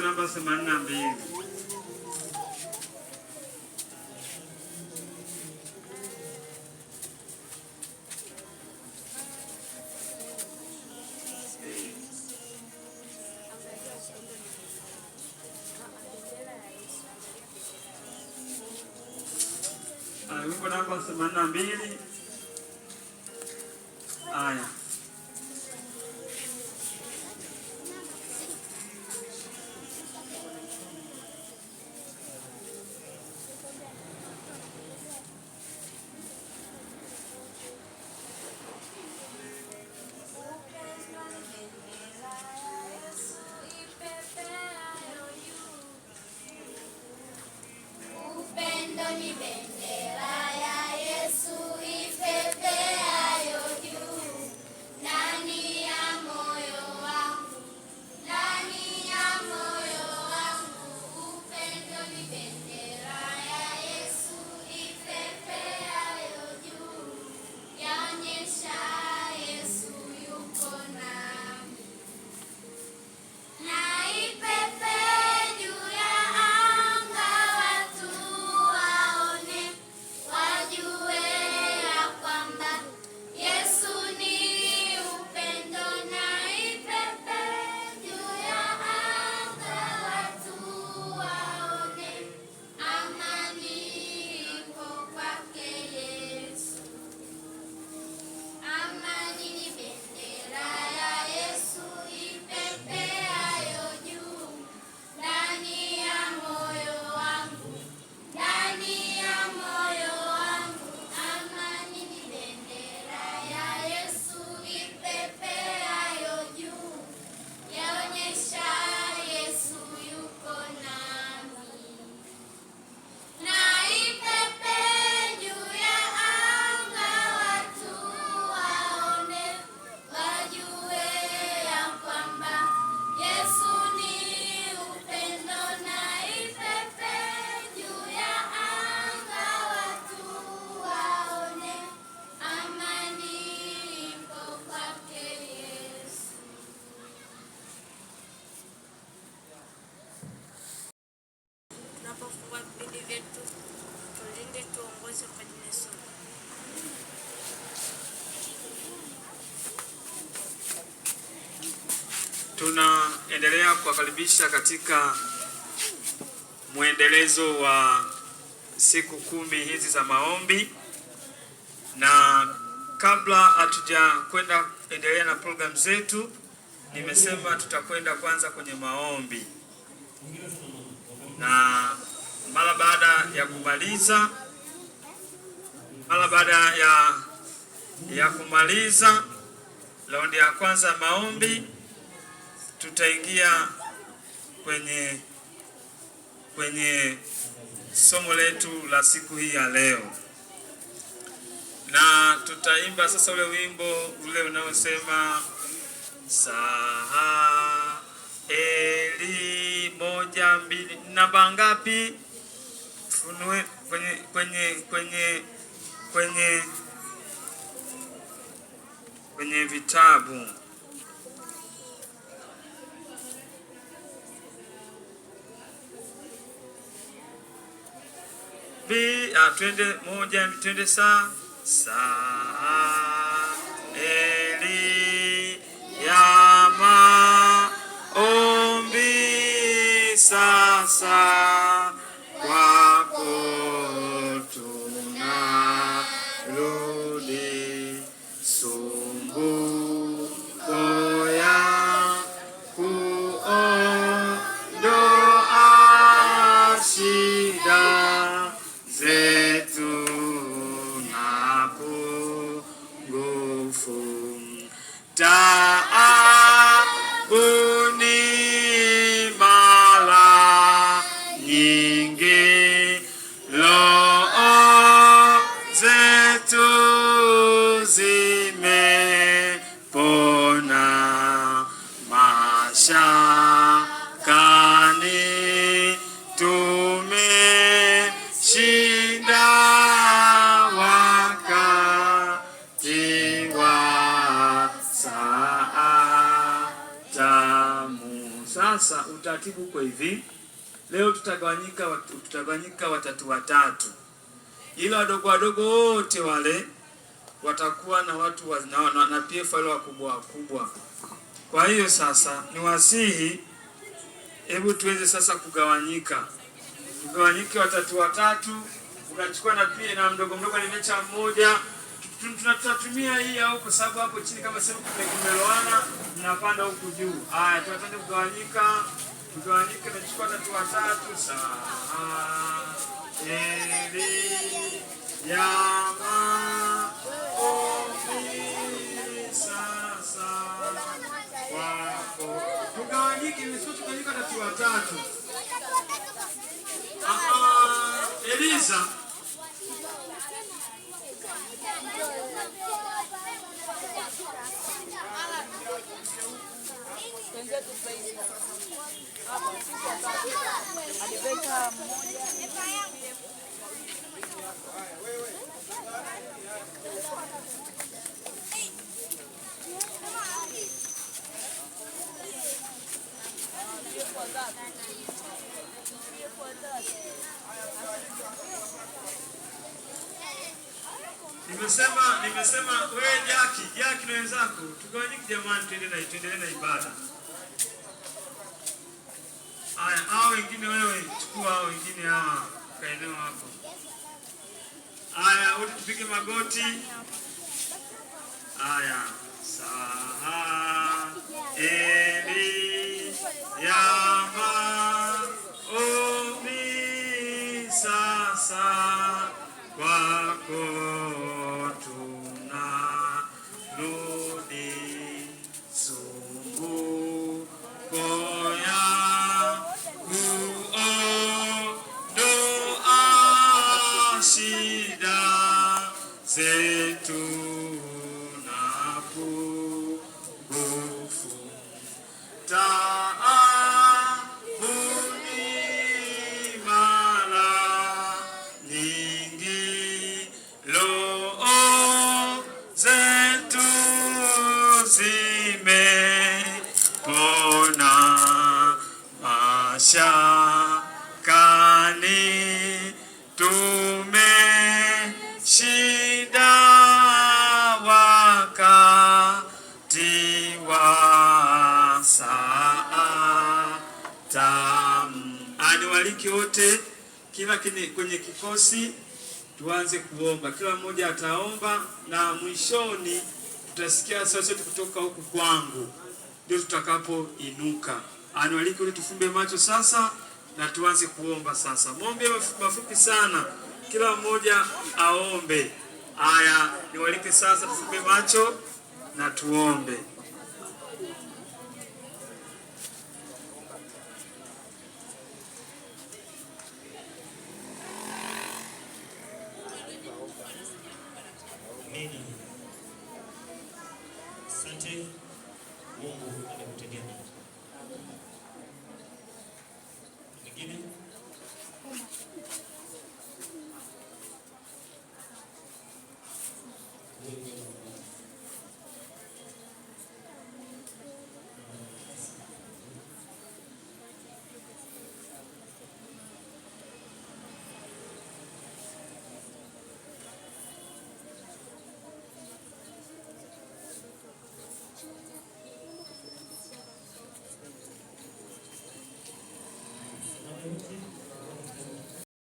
namba 82. Wimbo namba 82. Aya. Tunaendelea kuwakaribisha katika mwendelezo wa siku 10 hizi za maombi, na kabla hatuja kwenda endelea na program zetu, nimesema tutakwenda kwanza kwenye maombi, na mara baada ya kumaliza raundi ya kwanza maombi, tutaingia kwenye somo letu la siku hii ya leo, na tutaimba sasa ule wimbo ule unaosema Saha Eli 1 2. Namba ngapi? Funue kwenye vitabu. Twende Saha Eli ya maombi sasa kwako tunarudi, sumbuko ya kuondoa shida zetu na pungufu, taabuni mara nyingi, roho zetu zimepona, mashakani tumeshinda wakati wa saa sasa utaratibu uko hivi. Leo tutagawanyika watatu watatu, ila wadogo wadogo wote wale watakuwa na watu na PF wale wakubwa wakubwa. Kwa hiyo sasa ni wasihi, hebu tuweze sasa kugawanyika, tugawanyike watatu watatu. Unachukua na pia na mdogo mdogo ni mecha mmoja. Tutatumia hii au kwa sababu hapo chini kama sehemu kumeloana, mnapanda huku juu. Haya, tunataka kugawanyika, nachukua watatu watatu. Saa eli yama sasa wako tugawanyike, tugawanyika watatu watatu. Eliza nimesema wewe Jaki na wenzako tugawanyike jamani, tuendelee na ibada. Haya, hao wengine wewe chukua hao wengine hawa kaeneo hapo. Haya, wote tupige magoti. Haya, saha eli yama omi sasa kwako zetu na pungufu taabuni mara nyingi, roho zetu zimepona mashakani tumeshinda wakati wa saa tamu. Niwaalike wote kila kwenye kikosi tuanze kuomba. Kila mmoja ataomba na mwishoni tutasikia sauti kutoka huku kwangu, ndio tutakapoinuka. Niwaalike wote tufumbe macho sasa na tuanze kuomba sasa. Maombi mafupi sana, kila mmoja aombe. Haya, niwaalike sasa tufumbe macho na tuombe. Amini. Asante Mungu amekutendea nini? Mwingine? Thank you.